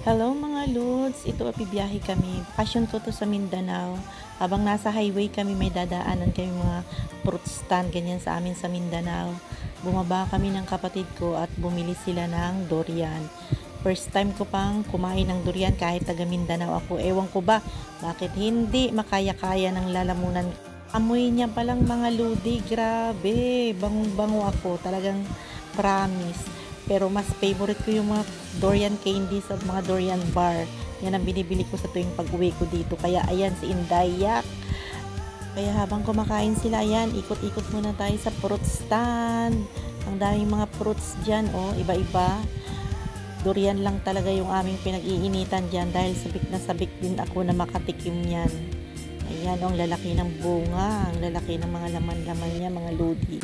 Hello mga Lods, ito bibiyahe kami. Bakasyon ko to sa Mindanao. Habang nasa highway kami, may dadaanan kami mga fruit stand, ganyan sa amin sa Mindanao. Bumaba kami ng kapatid ko at bumili sila ng durian. First time ko pang kumain ng durian kahit taga Mindanao ako. Ewan ko ba, bakit hindi makaya-kaya ng lalamunan. Amoy niya palang mga ludi, grabe, bangong-bango ako, talagang promise. Pero mas favorite ko yung mga durian candy sa mga durian bar. Yan ang binibili ko sa tuwing pag-uwi ko dito. Kaya ayan si Indayak. Kaya habang kumakain sila, ayan, ikot-ikot muna tayo sa fruit stand. Ang daming mga fruits dyan, oh, iba-iba. Durian lang talaga yung aming pinag-iinitan dyan dahil sabik na sabik din ako na makatikim yan. Ayan, oh, ang lalaki ng bunga, ang lalaki ng mga laman-laman niya, mga ludi.